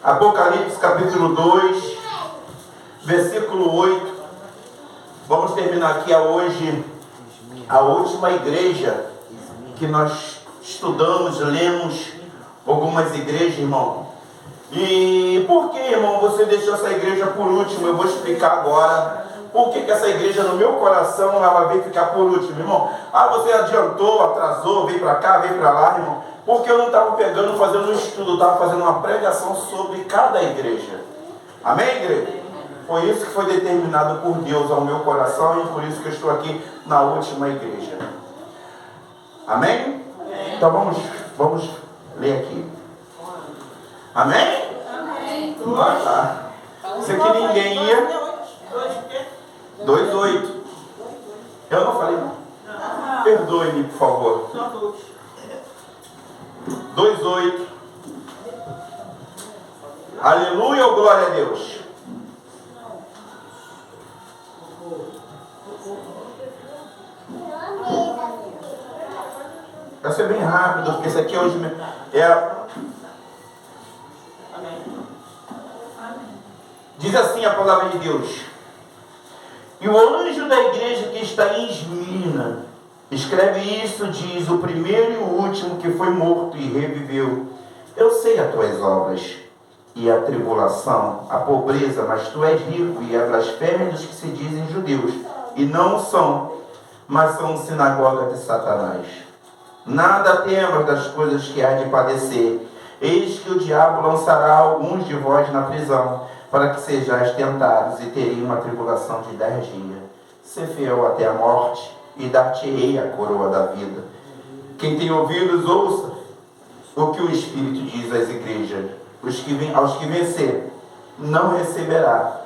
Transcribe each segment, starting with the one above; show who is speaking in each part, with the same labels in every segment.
Speaker 1: Apocalipse capítulo 2, versículo 8. Vamos terminar aqui hoje a última igreja que nós estudamos, lemos algumas igrejas, irmão. E por que, irmão, você deixou essa igreja por último? Eu vou explicar agora por que essa igreja no meu coração ela veio ficar por último, irmão. Você adiantou, atrasou, veio para cá, veio para lá, irmão. Porque eu não estava pegando, fazendo um estudo, eu estava fazendo uma pregação sobre cada igreja. Amém, igreja? Foi isso que foi determinado por Deus ao meu coração e por isso que eu estou aqui na última igreja. Amém? Amém. Então vamos ler aqui. Amém? Amém. Vai lá. Isso aqui ninguém ia. 2:8. Eu não falei não. Perdoe-me, por favor. 2:8. Aleluia ou glória a Deus? Vai ser bem rápido, porque esse aqui hoje diz assim a palavra de Deus: e o anjo da igreja que está em Esmirna escreve isso, diz o primeiro e o último que foi morto e reviveu. Eu sei as tuas obras e a tribulação, a pobreza, mas tu és rico, e a blasfêmia dos que se dizem judeus e não são, mas são sinagoga de Satanás. Nada temas das coisas que há de padecer. Eis que o diabo lançará alguns de vós na prisão, para que sejais tentados, e tereis uma tribulação de 10 dias. Ser fiel até a morte, e dar-te-ei a coroa da vida. Quem tem ouvidos, ouça o que o Espírito diz às igrejas. Aos que vencer, não receberá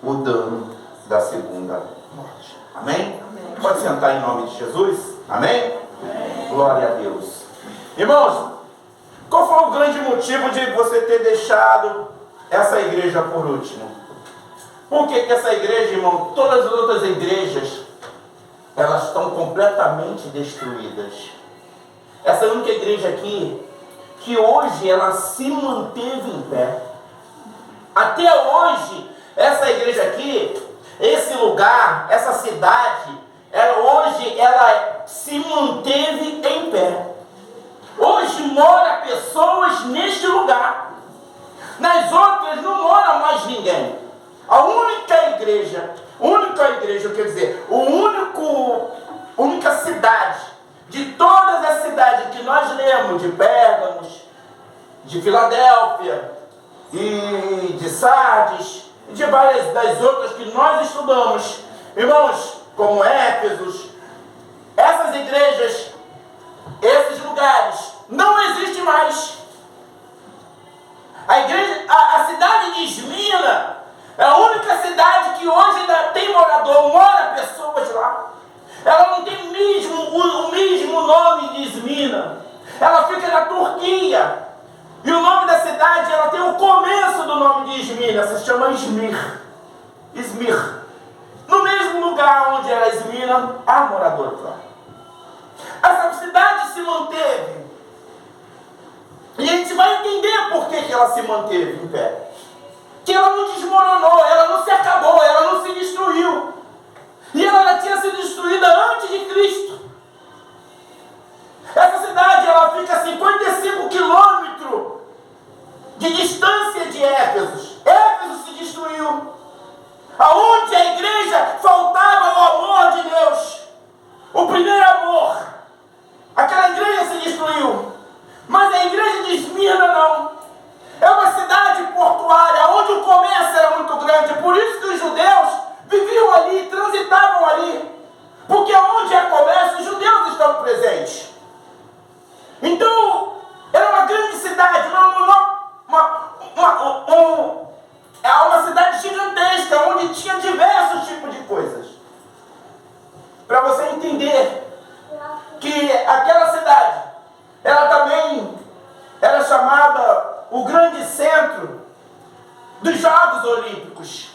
Speaker 1: o dano da segunda morte. Amém? Amém. Pode sentar em nome de Jesus? Amém? Amém. Glória a Deus. Irmãos, qual foi o grande motivo de você ter deixado essa igreja por último? Por que essa igreja, irmão, todas as outras igrejas, elas estão completamente destruídas? Essa única igreja aqui, que hoje ela se manteve em pé. Até hoje, essa igreja aqui, esse lugar, essa cidade, hoje ela se manteve em pé. Hoje mora pessoas neste lugar. Nas outras não mora mais ninguém. A única igreja, quer dizer, única cidade de todas as cidades que nós lemos, de Pérgamos, de Filadélfia e de Sardes, e de várias das outras que nós estudamos, irmãos, como Éfeso, essas igrejas, esses lugares não existem mais. A cidade de Esmirna é a única cidade que hoje ainda tem morador, mora pessoas lá. Ela não tem o mesmo nome de Esmirna. Ela fica na Turquia. E o nome da cidade, ela tem o começo do nome de Esmirna, se chama Izmir. No mesmo lugar onde era Esmirna, há moradores lá. Essa cidade se manteve. E a gente vai entender por que ela se manteve em pé. Que ela não desmoronou, ela não se acabou, ela não se destruiu. E ela já tinha sido destruída antes de Cristo. Essa cidade, ela fica a 55 quilômetros de distância de Éfeso. Éfeso se destruiu. Aonde a igreja faltava o amor de Deus. O primeiro amor. Aquela igreja se destruiu. Mas a igreja de Esmirna não. É uma cidade portuária, onde o comércio era muito grande. Por isso que os judeus viviam ali, transitavam ali. Porque onde há comércio, os judeus estão presentes. Então, era uma grande cidade, uma cidade gigantesca, onde tinha diversos tipos de coisas. Para você entender que aquela cidade, ela também era chamada o grande centro dos Jogos Olímpicos.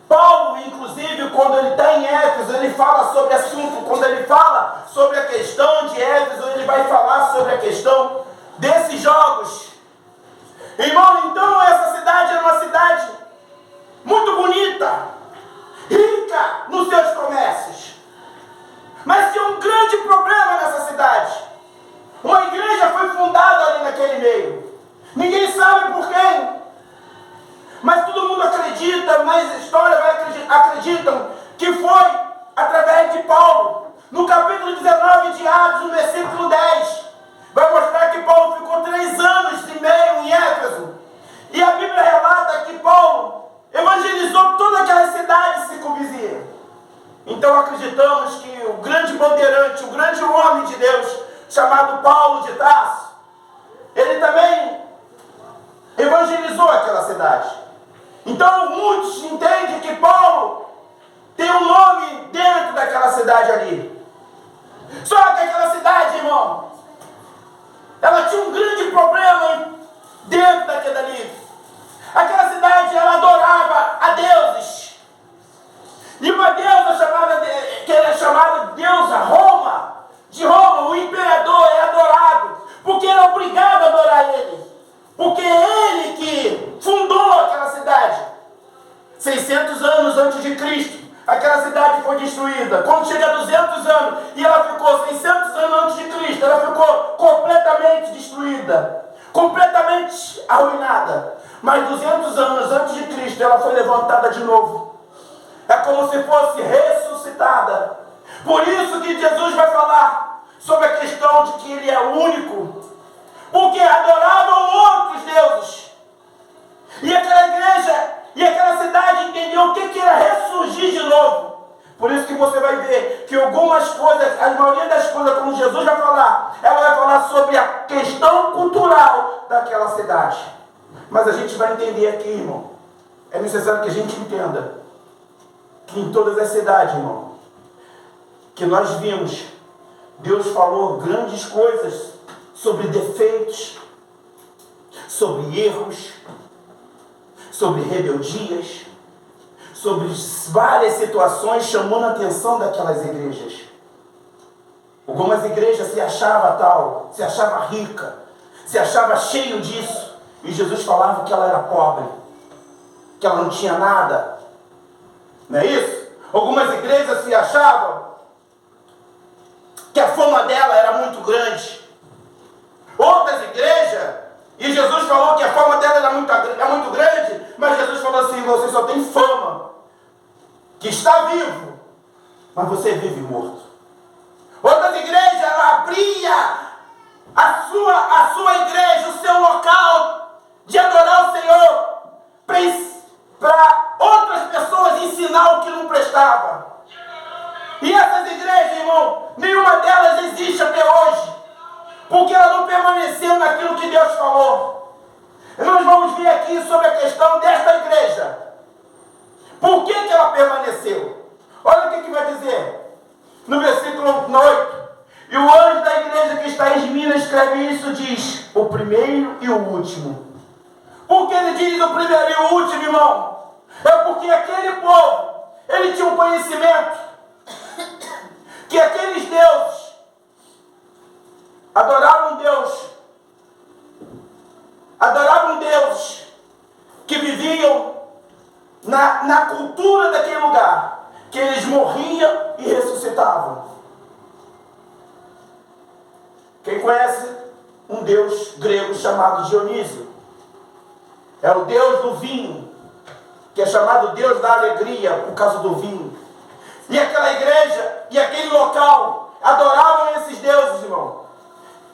Speaker 1: Paulo, inclusive, quando ele está em Éfeso, ele fala sobre assunto. Quando ele fala sobre a questão de Éfeso, ele vai falar sobre a questão desses jogos. mais história acreditam que foi através de Paulo. No capítulo 19 de Atos, no versículo 10, vai mostrar que Paulo ficou 3 anos e meio em Éfeso. E a Bíblia relata que Paulo evangelizou toda aquela cidade circunvizinha. Então acreditamos que o grande bandeirante, o grande homem de Deus, chamado Paulo de Tarso, ele também evangelizou aquela cidade. Então muitos entendem que Paulo tem um nome dentro daquela cidade ali. Só que aquela cidade, irmão, ela tinha um grande problema dentro daquela ali. Aquela cidade, ela adorava a deuses. E uma deusa que era chamada deusa Roma. De Roma, o imperador é adorado, porque era obrigado a adorar ele. Porque é ele que fundou aquela cidade. 600 anos antes de Cristo, aquela cidade foi destruída. Quando chega a 200 anos, e ela ficou 600 anos antes de Cristo, ela ficou completamente destruída, completamente arruinada. Mas 200 anos antes de Cristo, ela foi levantada de novo. É como se fosse ressuscitada. Por isso que Jesus vai falar sobre a questão de que ele é único. Porque adoravam outros deuses. E aquela igreja e aquela cidade entendeu o que era ressurgir de novo. Por isso que você vai ver que algumas coisas, a maioria das coisas, como Jesus vai falar, ela vai falar sobre a questão cultural daquela cidade. Mas a gente vai entender aqui, irmão. É necessário que a gente entenda que em todas as cidades, irmão, que nós vimos, Deus falou grandes coisas sobre defeitos, sobre erros, sobre rebeldias, sobre várias situações chamando a atenção daquelas igrejas. Algumas igrejas se achava tal, se achava rica, se achava cheio disso, e Jesus falava que ela era pobre, que ela não tinha nada. Não é isso? Algumas igrejas se achavam que a fama dela era muito grande. Outras igrejas, e Jesus falou que a fama dela é muito grande, mas Jesus falou assim: você só tem fama, que está vivo, mas você vive morto. Outras igrejas, ela abria a sua igreja, o seu local de adorar o Senhor, para outras pessoas ensinar o que não prestava. E essas igrejas, irmão, nenhuma delas existe até hoje, porque ela não permaneceu naquilo que Deus falou. E nós vamos ver aqui sobre a questão desta igreja. Por que ela permaneceu? Olha o que vai dizer no versículo 8. E o anjo da igreja que está em Esmirna escreve isso, diz: o primeiro e o último. Por que ele diz o primeiro e o último, irmão? É porque aquele povo, ele tinha um conhecimento que aqueles deuses adoravam deuses que viviam na cultura daquele lugar, que eles morriam e ressuscitavam. Quem conhece um deus grego chamado Dionísio? É o deus do vinho, que é chamado Deus da alegria por causa do vinho. E aquela igreja e aquele local adoravam esses deuses, irmão.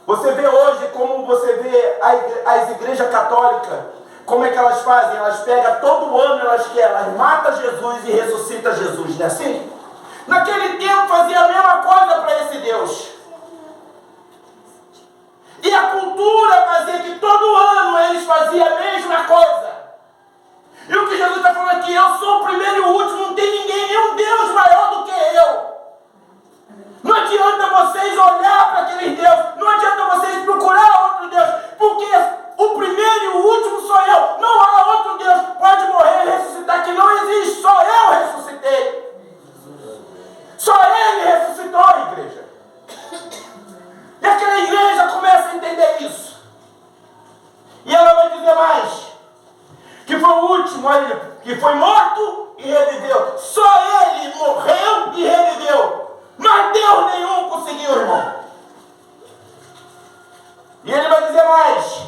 Speaker 1: Você vê hoje como você vê as igrejas católicas, como é que elas fazem? Elas pegam todo ano, elas matam Jesus e ressuscitam Jesus, não é assim? Naquele tempo fazia a mesma coisa para esse Deus. E a cultura fazia que todo ano eles faziam a mesma coisa. E o que Jesus está falando aqui: eu sou o primeiro e o último, não tem ninguém, nenhum Deus maior do que eu. Não adianta vocês olhar para aqueles deuses, não adianta vocês procurar outro Deus, porque o primeiro e o último sou eu. Não há outro Deus, pode morrer e ressuscitar, que não existe, só eu ressuscitei. Só ele ressuscitou, igreja. E aquela igreja começa a entender isso. E ela vai dizer mais, que foi o último aí, que foi morto e reviveu. Só ele morreu e reviveu. Mas Deus nenhum conseguiu, irmão. E ele vai dizer mais: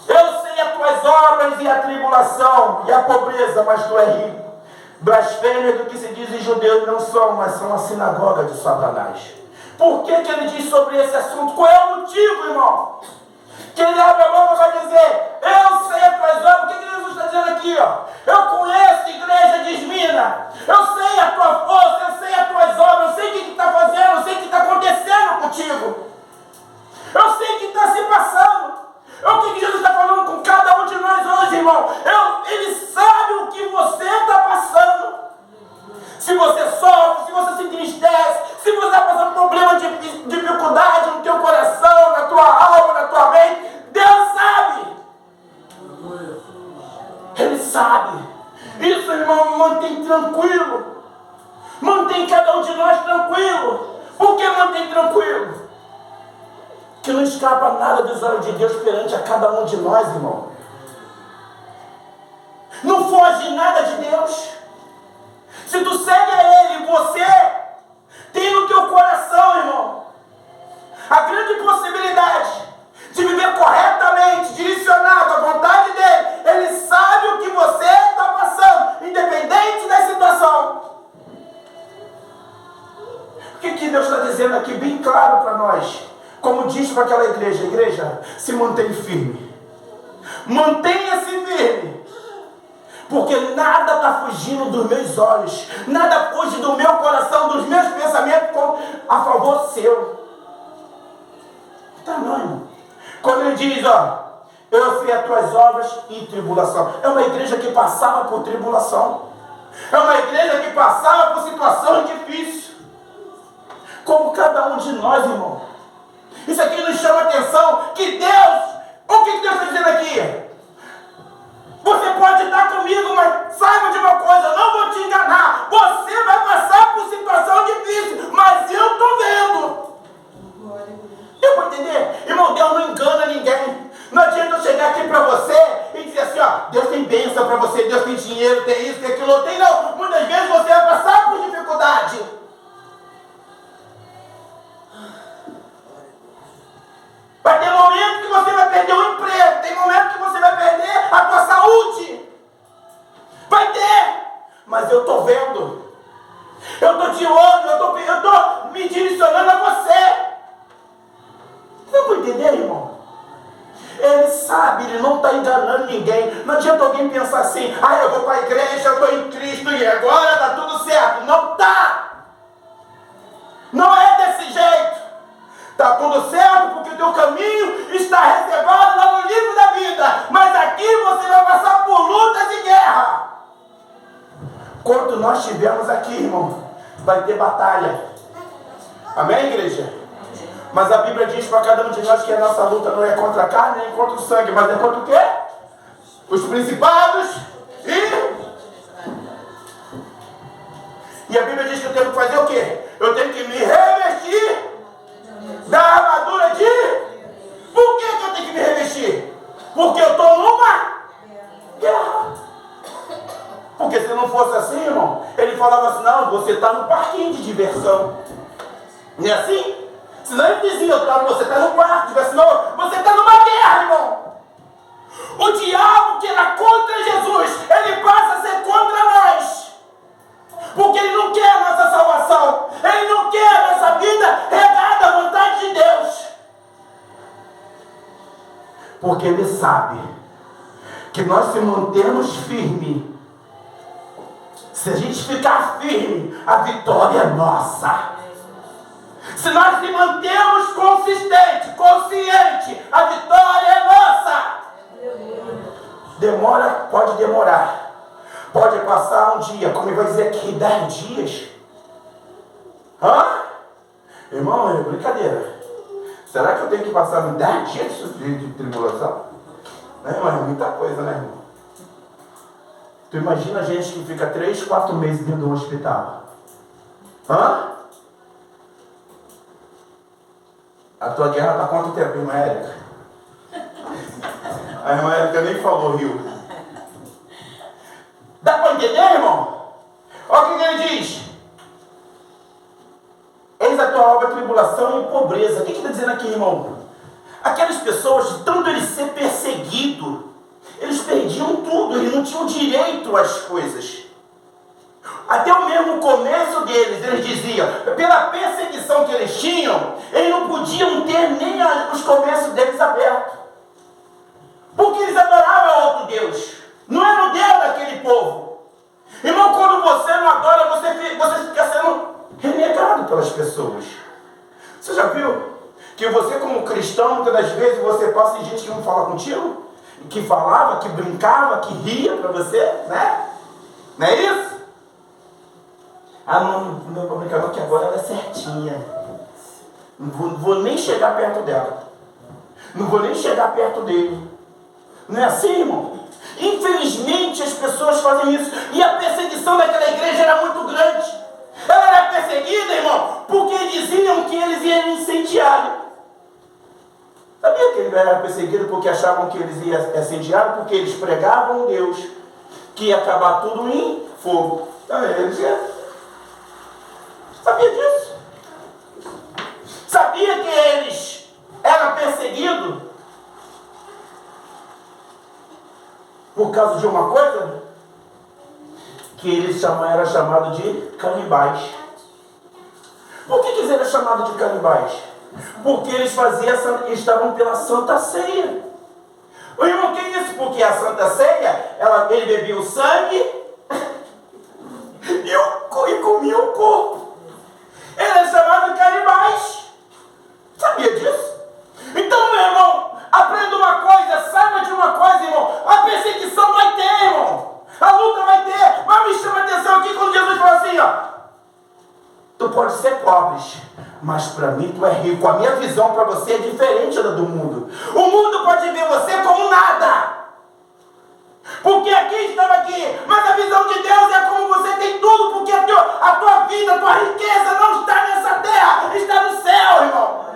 Speaker 1: eu sei as tuas obras e a tribulação e a pobreza, mas tu és rico. Blasfêmia do que se diz em judeus não são, mas são a sinagoga de Satanás. Por que ele diz sobre esse assunto? Qual é o motivo, irmão? Que ele abre a boca para dizer, eu sei as tuas obras. O que Jesus está dizendo aqui? Ó? Eu conheço a igreja de Esmina. Eu sei a tua força, eu sei as tuas obras, eu sei o que está fazendo, eu sei o que está acontecendo contigo. Eu sei o que está se passando. É o que Jesus está falando com cada um de nós hoje, irmão. Ele sabe o que você está passando. Se você sofre, se você se entristece, se você está passando problema de dificuldade no teu coração, na tua alma, na tua mente, Deus sabe. Ele sabe. Isso, irmão, me mantém tranquilo. Mantém cada um de nós tranquilo. Por que mantém tranquilo? Que não escapa nada dos olhos de Deus perante a cada um de nós, irmão. Não foge nada de Deus. Se tu segue a Ele, você tem no teu coração, irmão, a grande possibilidade de viver corretamente, direcionado à vontade dEle. Ele sabe o que você está passando, independente da situação. O que Deus está dizendo aqui, bem claro para nós? Como diz para aquela igreja, se mantém firme. Mantenha-se firme. Porque nada está fugindo dos meus olhos. Nada fuge do meu coração, dos meus pensamentos a favor seu. Tá não, irmão. Quando ele diz, ó, eu sei as tuas obras e tribulação. É uma igreja que passava por tribulação. É uma igreja que passava por situações difíceis. Como cada um de nós, irmão. Isso aqui nos chama a atenção que Deus, o que Deus está dizendo aqui? Você pode estar comigo, mas saiba de uma coisa, eu não vou te enganar. Você vai passar por situação difícil, mas eu estou vendo. Deu para entender? Irmão, Deus não engana ninguém. Não adianta eu chegar aqui para você e dizer assim, ó, Deus tem bênção para você, Deus tem dinheiro, tem isso, tem aquilo, não tem não. Muitas vezes você vai passar por dificuldade. Vai ter momento que você vai perder o emprego, tem momento que você vai perder a tua saúde. Vai ter, mas eu estou vendo. Eu estou de olho, eu estou me direcionando a você. Não vou entender, irmão? Ele sabe, ele não está enganando ninguém. Não adianta alguém pensar assim, eu vou para a igreja, eu estou em Cristo e agora está tudo certo. Não está. Não é desse jeito. Está tudo certo porque o teu caminho está reservado lá no livro da vida. Mas aqui você vai passar por lutas e guerra. Quanto nós estivermos aqui, irmão, vai ter batalha. Amém, igreja? Mas a Bíblia diz para cada um de nós que a nossa luta não é contra a carne, nem contra o sangue, mas é contra o quê? Os principados e a Bíblia diz que eu tenho que fazer o quê? Eu tenho que me revestir da armadura de... Por que eu tenho que me revestir? Porque eu estou numa guerra. Porque se não fosse assim, irmão, ele falava assim, não, você está no parquinho de diversão. Não é assim? Senão ele dizia, você está no parque de diversão. Você está numa guerra, irmão. O diabo que era contra Jesus, ele passa a ser contra nós. Porque ele não quer a nossa salvação. Ele não quer a nossa vida regada à vontade de Deus. Porque ele sabe que nós se mantemos firmes. Se a gente ficar firme, a vitória é nossa. Se nós se mantemos consistentes, conscientes, a vitória é nossa. Demora, pode demorar. Pode passar um dia, como ele vai dizer aqui, 10 dias. Irmão, é brincadeira. Será que eu tenho que passar 10 dias de tribulação? Irmão, é muita coisa, né, irmão? Tu imagina a gente que fica 3, 4 meses dentro de um hospital. A tua guerra está quanto tempo, irmã Érica? A irmã Érica nem falou, riu. Dá para entender, irmão? Olha o que ele diz. Eis a tua obra, tribulação e pobreza. O que ele está dizendo aqui, irmão? Aquelas pessoas, de tanto ele ser perseguido, eles perdiam tudo, eles não tinham direito às coisas. eles diziam, pela perseguição que eles tinham, eles não podiam ter nem os comércios deles abertos. Porque eles adoravam outro Deus. Não era o Deus daquele povo. Irmão, quando você não adora, você fica sendo renegado pelas pessoas. Você já viu que você, como cristão, muitas das vezes você passa em gente que não fala contigo? Que falava, que brincava, que ria para você, né? Não é isso? Ah, não é para brincar não, que agora ela é certinha. Não vou nem chegar perto dela. Não vou nem chegar perto dele. Não é assim, irmão? Infelizmente as pessoas fazem isso. E a perseguição daquela igreja era muito grande. Ela era perseguida, irmão, porque diziam que eles iam incendiar. Sabia que ele era perseguido porque achavam que eles iam incendiar? Porque eles pregavam um Deus que ia acabar tudo em fogo. Sabia disso? Sabia que eles eram perseguidos por causa de uma coisa? Que eles eram chamados de canibais. Por que eles eram chamados de canibais? Porque eles estavam pela Santa Ceia. O irmão, que é isso? Porque a Santa Ceia, ele bebia o sangue e comia o corpo. Ele é chamado de canibais. Sabia disso? Então, meu irmão, aprenda uma coisa, saiba de uma coisa, irmão. A perseguição vai ter, irmão. A luta vai ter. Mas me chama a atenção aqui quando Jesus fala assim, ó. Tu pode ser pobre, mas para mim tu é rico. A minha visão para você é diferente da do mundo. O mundo pode ver você como nada. Porque aqui estava aqui. Mas a visão de Deus é como você tem tudo. Porque a tua vida, a tua riqueza não está nessa terra. Está no céu, irmão.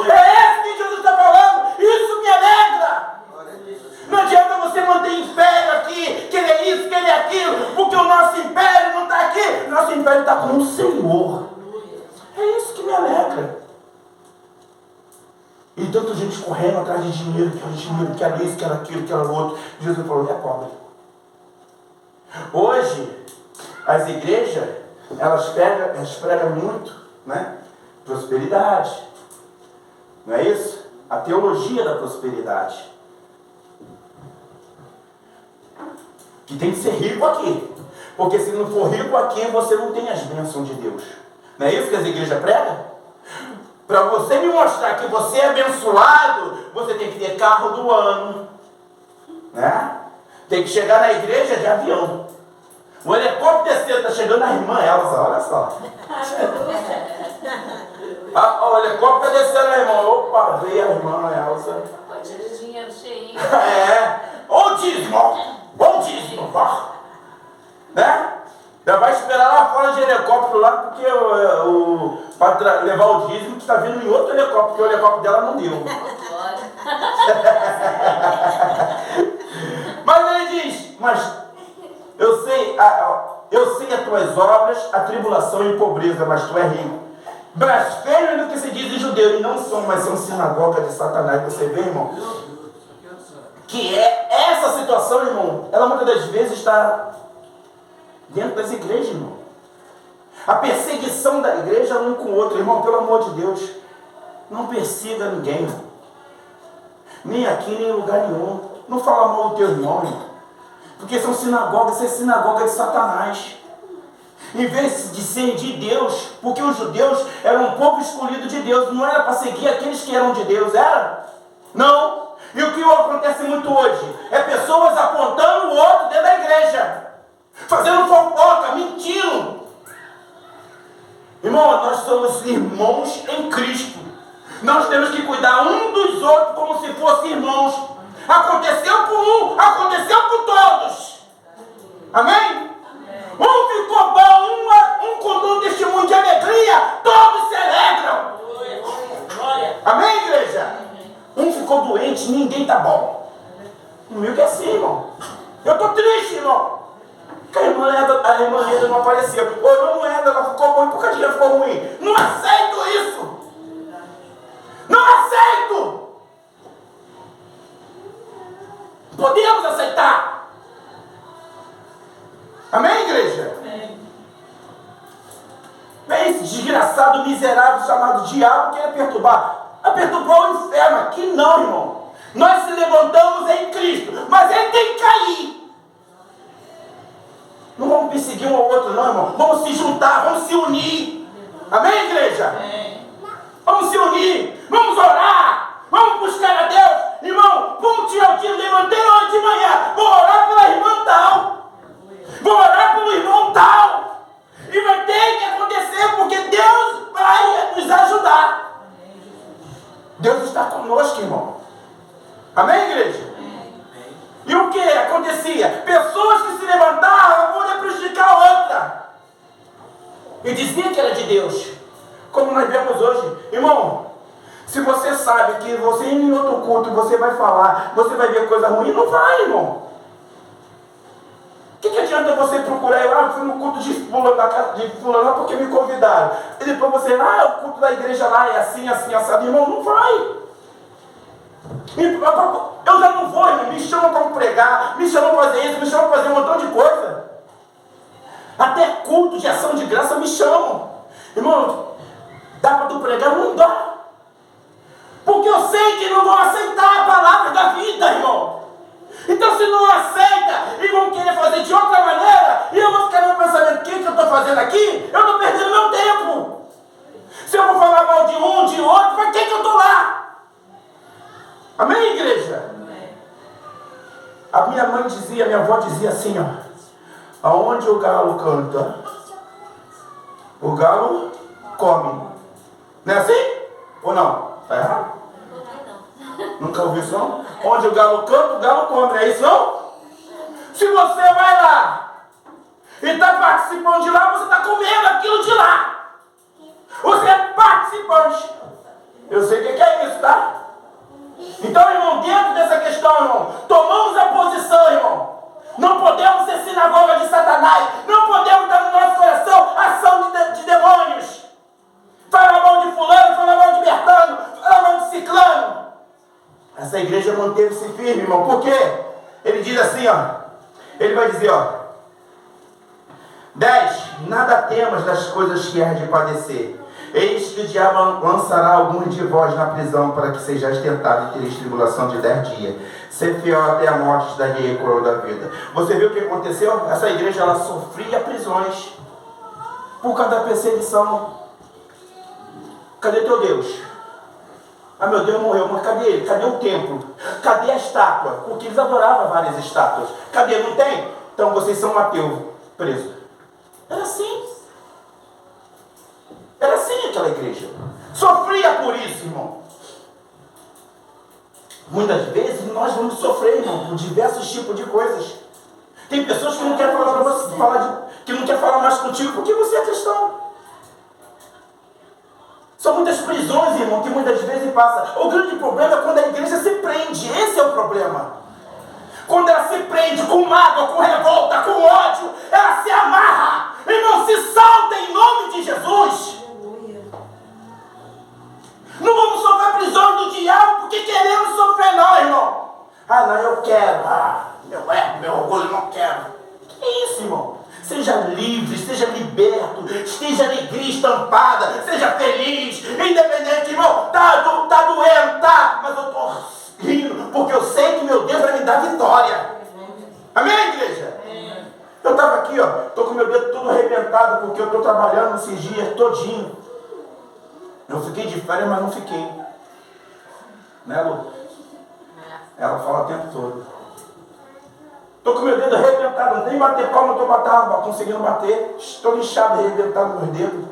Speaker 1: É isso que Jesus está falando. Isso me alegra. Não adianta você manter império aqui, que ele é isso, que ele é aquilo, porque o nosso império não está aqui, nosso império está com o Senhor. É isso que me alegra. E tanta gente correndo atrás de dinheiro, que era isso, que era aquilo, que era outro. Jesus falou, é pobre. Hoje, as igrejas, elas pregam muito, né? Prosperidade. Não é isso? A teologia da prosperidade. Que tem que ser rico aqui. Porque se não for rico aqui, você não tem as bênçãos de Deus. Não é isso que as igrejas pregam? Para você me mostrar que você é abençoado, você tem que ter carro do ano. Né? Tem que chegar na igreja de avião. O helicóptero descendo, está chegando a irmã Elsa, olha só. O helicóptero descendo a irmã. Opa, veio a irmã Elsa.
Speaker 2: Pode ter dinheiro cheio.
Speaker 1: Ô dízimo, né? Já vai esperar lá fora de helicóptero lá, porque para levar o dízimo que está vindo em outro helicóptero, porque o helicóptero dela não deu. Mas ele diz, mas eu sei as tuas obras, a tribulação e pobreza, mas tu é rico. Blasfêmia do que se diz em judeu, e não são, mas são sinagoga de Satanás. Você vê, irmão? Que é essa situação, irmão, ela muitas das vezes está dentro das igrejas, irmão. A perseguição da igreja um com o outro, irmão, pelo amor de Deus, não persiga ninguém, irmão. Nem aqui, nem em lugar nenhum. Não fala mal do teu irmão, irmão. Porque são sinagogas, isso é sinagoga de Satanás. Em vez de ser de Deus, porque os judeus eram um povo escolhido de Deus, não era para seguir aqueles que eram de Deus, era? Não. E o que acontece muito hoje? É pessoas apontando o outro dentro da igreja, fazendo fofoca, mentindo. Irmão, nós somos irmãos em Cristo. Nós temos que cuidar um dos outros como se fossem irmãos. Aconteceu com um, aconteceu com todos. Amém? Um ficou bom, um contou um testemunho de alegria, todos se alegram. Amém, igreja? Um ficou doente, ninguém está bom. Comigo é assim, irmão. Eu estou triste, irmão. Porque a irmã Leda não apareceu. Ô, irmã Leda, ela ficou boa, e por que a gente ficou ruim? Não aceito isso. Não aceito. Podemos aceitar. Amém, igreja? Amém. desgraçado, miserável chamado diabo quer perturbar. A perturbar o inferno. Aqui não, irmão. Nós se levantamos em Cristo, mas ele tem que cair. Não vamos perseguir um ao outro, não, irmão. Vamos se juntar, vamos se unir. Amém, igreja? Amém. Vamos se unir, vamos orar, vamos buscar a Deus. Irmão, vamos tirar o dia, levantei hoje de manhã, vou orar pela irmã tal, vou orar pelo irmão tal, e vai ter que acontecer, porque Deus vai nos ajudar. Deus está conosco, irmão. Amém, igreja? Amém. E o que acontecia? Pessoas que se levantavam para poder prejudicar a outra, e dizia que era de Deus. Como nós vemos hoje, irmão, se você sabe que você indo em outro culto, você vai falar, você vai ver coisa ruim, não vai, irmão. O que adianta você procurar, eu fui no culto de fulano, da casa de fulano, porque me convidaram. E depois você, o culto da igreja lá é assim, assim, assado, irmão, não vai. Eu já não vou, irmão, me chamam para pregar, me chamam para fazer isso, me chamam para fazer um montão de coisa. Até culto de ação de graça me chamam. Irmão, dá para tu pregar? Não dá. Porque eu sei que não vão aceitar a palavra da vida, irmão. Então se não aceita e vão querer fazer de outra maneira, e eu vou ficar no pensamento, o que eu estou fazendo aqui? Eu estou perdendo meu tempo. Se eu vou falar mal de um, de outro, para que eu estou lá? Amém, igreja? Amém. A minha mãe dizia, minha avó dizia assim, aonde o galo canta, o galo come. Não é assim? Ou não? Está errado? Nunca ouviu isso não? Onde o galo canta, o galo come. Não é isso não? Se você vai lá e está participando de lá, você está comendo aquilo de lá. Você é participante. Eu sei o que é isso, tá? Então, irmão, dentro dessa questão, irmão, tomamos a posição, irmão. Não podemos ser sinagoga de Satanás. Não podemos dar no nosso coração ação de demônios. Fala mal de fulano, fala mal de Bertano, fala mal de ciclano. Essa igreja manteve-se firme, irmão. Por quê? Ele diz assim, ele vai dizer, 10. Nada temas das coisas que há de padecer. Eis que o diabo lançará alguns de vós na prisão para que sejais tentados e tereis tribulação de 10 dias. Ser fiel até a morte da rei e coroa da vida. Você viu o que aconteceu? Essa igreja, ela sofria prisões por causa da perseguição. Cadê teu Deus? Meu Deus morreu, mas cadê ele? Cadê o templo? Cadê a estátua? Porque eles adoravam várias estátuas. Cadê? Não tem? Então vocês são ateu, preso. Era assim. Era assim aquela igreja. Sofria por isso, irmão. Muitas vezes nós vamos sofrer, irmão, por diversos tipos de coisas. Tem pessoas que não querem falar para você, que não querem falar mais contigo porque você é cristão. São muitas prisões, irmão, que muitas vezes passa. O grande problema é quando a igreja se prende. Esse é o problema. Quando ela se prende com mágoa, com revolta, com ódio, ela se amarra. Irmão, se solta em nome de Jesus. Não vamos sofrer prisão do diabo porque queremos sofrer, não, irmão. Não, eu quero. Meu orgulho, não quero. Que isso, irmão? Seja livre, seja liberto, esteja alegria estampada, seja feliz, independente, irmão. Tá doendo, tá? Mas eu estou rindo, porque eu sei que meu Deus vai me dar vitória. Amém, igreja? Eu estava aqui, estou com meu dedo todo arrebentado, porque eu estou trabalhando esses dias todinho. Eu fiquei de férias, mas não fiquei. Né, Lu? Ela fala o tempo todo. Estou com meu dedo arrebentado, nem bater palma, estou conseguindo bater. Estou inchado, arrebentado meus dedos.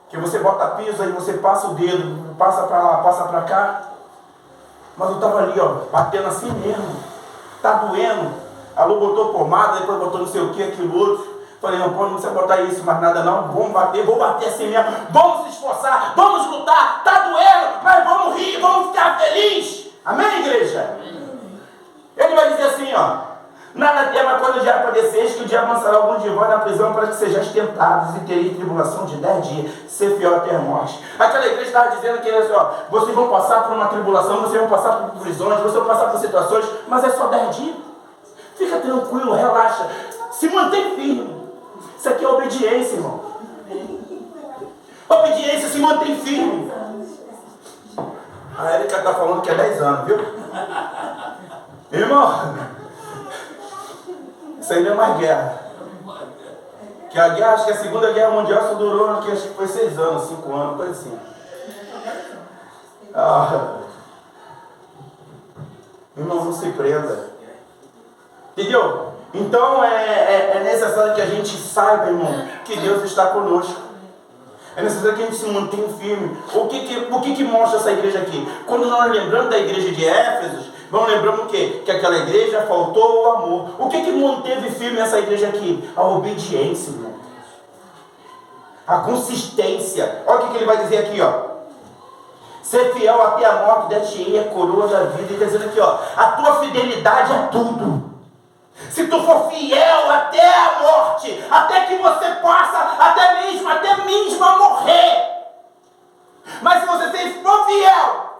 Speaker 1: Que você bota piso, aí você passa o dedo, passa para lá, passa para cá. Mas eu estava ali, batendo assim mesmo. Está doendo. A Lu botou pomada, depois botou não sei o que, aquilo outro. Falei, não pode você botar isso, mais nada não. Vamos bater, vou bater assim mesmo. Vamos se esforçar, vamos lutar. Está doendo, mas vamos rir, vamos ficar felizes. Amém, igreja? Ele vai dizer assim, nada tema quando o diabo padeceis, que o diabo lançará alguns de vós na prisão para que sejais tentados e tereis tribulação de 10 dias, ser fiel até a morte. Aquela igreja estava dizendo que vocês vão passar por uma tribulação, vocês vão passar por prisões, vocês vão passar por situações, mas é só 10 dias. Fica tranquilo, relaxa, se mantém firme. Isso aqui é obediência, irmão. Obediência se mantém firme. A Érica está falando que é 10 anos, viu? Irmão, isso aí não é mais guerra. Que a guerra, acho que a Segunda Guerra Mundial só durou, acho que foi 6 anos, 5 anos, coisa assim. Irmão, não se prenda. Entendeu? Então é necessário que a gente saiba, irmão, que Deus está conosco. É necessário que a gente se mantenha firme. O que mostra essa igreja aqui? Quando nós lembramos da igreja de Éfeso, vamos lembrando o quê? Que aquela igreja faltou o amor. O que manteve firme essa igreja aqui? A obediência, irmão. A consistência. Olha o que ele vai dizer aqui, ó. Ser fiel até a morte, dar-te-ei a coroa da vida. Ele está dizendo aqui, ó. A tua fidelidade é tudo. Se tu for fiel até a morte, até que você possa, até mesmo a morrer. Mas se você for fiel,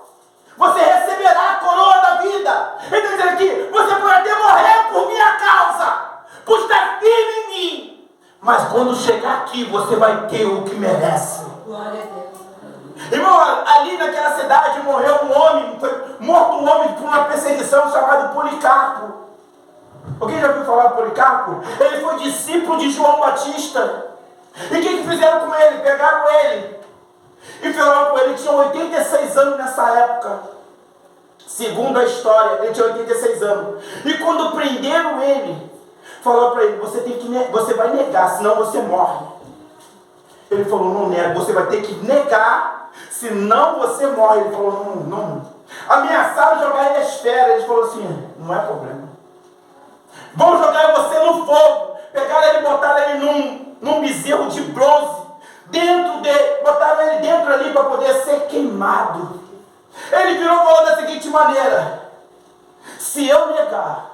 Speaker 1: você receberá a coroa da vida. Ele está dizendo aqui, você pode até morrer por minha causa, por estar firme em mim. Mas quando chegar aqui, você vai ter o que merece.
Speaker 2: Glória a Deus.
Speaker 1: Irmão, ali naquela cidade morreu um homem, foi morto um homem por uma perseguição chamado Policarpo. Alguém já ouviu falar de Policarpo? Ele foi discípulo de João Batista. E o que fizeram com ele? Pegaram ele e falaram com ele. Ele tinha 86 anos nessa época. Segundo a história, ele tinha 86 anos. E quando prenderam ele, falaram para ele, você vai negar, senão você morre. Ele falou, não nego, você vai ter que negar, senão você morre. Ele falou, não. Ameaçaram jogar ele às feras. Ele falou assim, não é problema. Vão jogar você no fogo. Pegaram ele e botaram ele num bezerro de bronze. Botaram ele dentro ali para poder ser queimado. Ele virou e falou da seguinte maneira: se eu negar,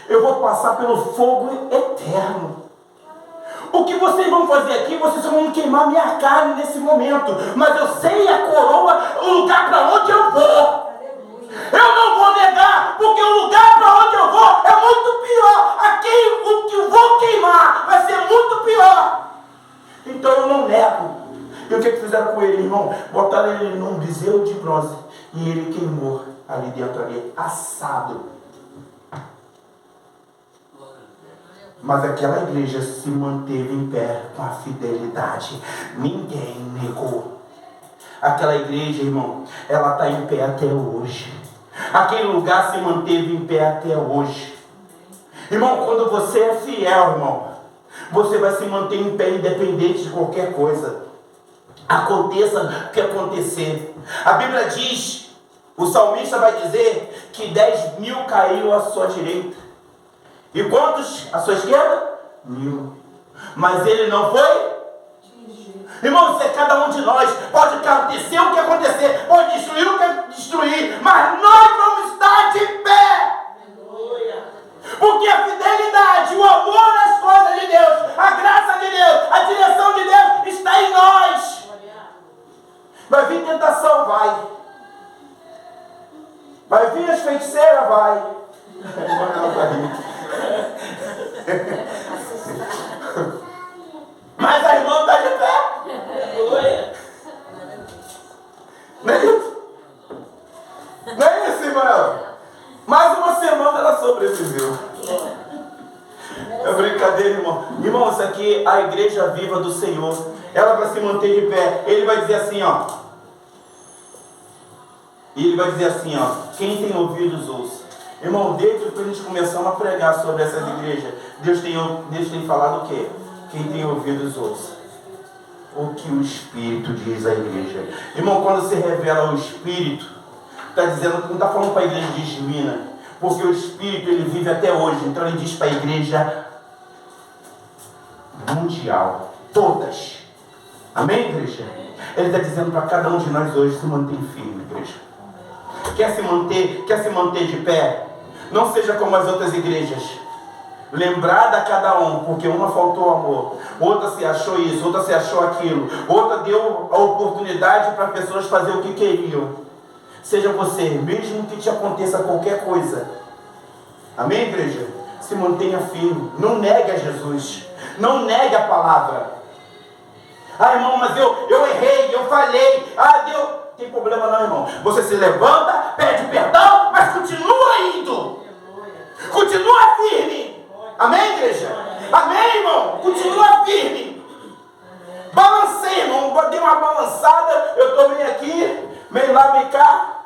Speaker 1: eu vou passar pelo fogo eterno. O que vocês vão fazer aqui, vocês vão queimar minha carne nesse momento. Mas eu sei a coroa, o lugar para onde eu vou. Eu não vou negar, porque o lugar para onde eu vou é muito pior. Aqui o que eu vou queimar vai ser muito pior. Então eu não nego. E o que fizeram com ele, irmão? Botaram ele num bezerro de bronze e ele queimou ali dentro, ali, assado. Mas aquela igreja se manteve em pé com a fidelidade. Ninguém negou. Aquela igreja, irmão, ela está em pé até hoje. Aquele lugar se manteve em pé até hoje. Irmão, quando você é fiel, irmão, você vai se manter em pé independente de qualquer coisa. Aconteça o que acontecer. A Bíblia diz, o salmista vai dizer que 10.000 caíram à sua direita. E quantos à sua esquerda? 1.000. Mas ele não foi? Irmão, isso é cada um de nós. Pode acontecer o que acontecer, pode destruir o que destruir, mas nós vamos estar de pé. Porque a fidelidade, o amor nas coisas de Deus, a graça de Deus, a direção de Deus está em nós. Vai vir tentação, vai vir as feiticeiras, vai. Mas a irmã está de pé. Não é isso? Não é isso, irmão? Mais uma semana ela sobreviveu. É brincadeira, irmão. Irmão, isso aqui é a igreja viva do Senhor. Ela vai se manter de pé. Ele vai dizer assim, ó. E ele vai dizer assim, ó. Quem tem ouvidos, ouça. Irmão, desde que a gente começou a pregar sobre essas igrejas, Deus tem falado o quê? Quem tem ouvidos, ouça. O que o Espírito diz à igreja. Irmão, quando se revela o Espírito, está dizendo, não está falando para a igreja de Esmina, porque o Espírito ele vive até hoje. Então ele diz para a igreja mundial, todas. Amém, igreja? Ele está dizendo para cada um de nós hoje se manter firme, igreja. Quer se manter de pé? Não seja como as outras igrejas. Lembrada a cada um, porque uma faltou amor, outra se achou isso, outra se achou aquilo, outra deu a oportunidade para pessoas fazer o que queriam. Seja você, mesmo que te aconteça qualquer coisa. Amém, igreja? se mantenha firme. Não negue a Jesus. Não negue a palavra. Ah, irmão, mas eu errei, eu falhei. Ah, Deus. Não tem problema não, irmão. Você se levanta, pede perdão, mas continua indo. Continua firme. Amém, igreja? Amém, irmão? Continua firme. Balancei, irmão. Dei uma balançada. Eu estou meio aqui, meio lá, meio cá.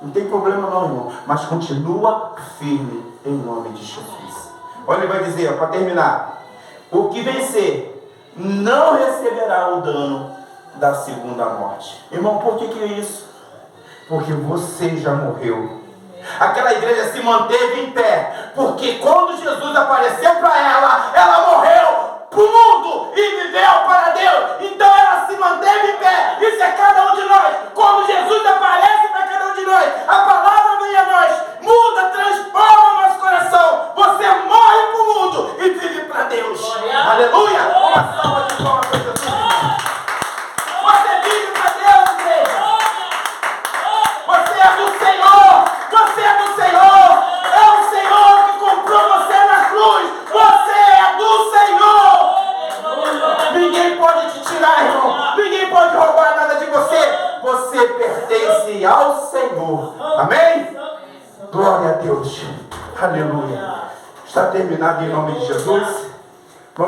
Speaker 1: Não tem problema não, irmão. Mas continua firme em nome de Jesus. Olha, ele vai dizer, para terminar. O que vencer não receberá o dano da segunda morte. Irmão, por que é isso? Porque você já morreu. Aquela igreja se manteve em pé, porque quando Jesus apareceu para ela, ela morreu para o mundo e viveu para Deus. Então ela se manteve em pé. Isso é cada um de nós. Quando Jesus aparece para cada um de nós, a palavra vem a nós, muda, transforma o nosso coração. Você morre para o mundo e vive para Deus. Aleluia! Uma salva de palmas para Jesus. Você vive para Deus, igreja. Você é do Senhor. Você é do Senhor. É o Senhor que comprou você na cruz. Você é do Senhor. Ninguém pode te tirar, irmão. Ninguém pode roubar nada de você. Você pertence ao Senhor. Amém? Glória a Deus. Aleluia. Está terminado em nome de Jesus.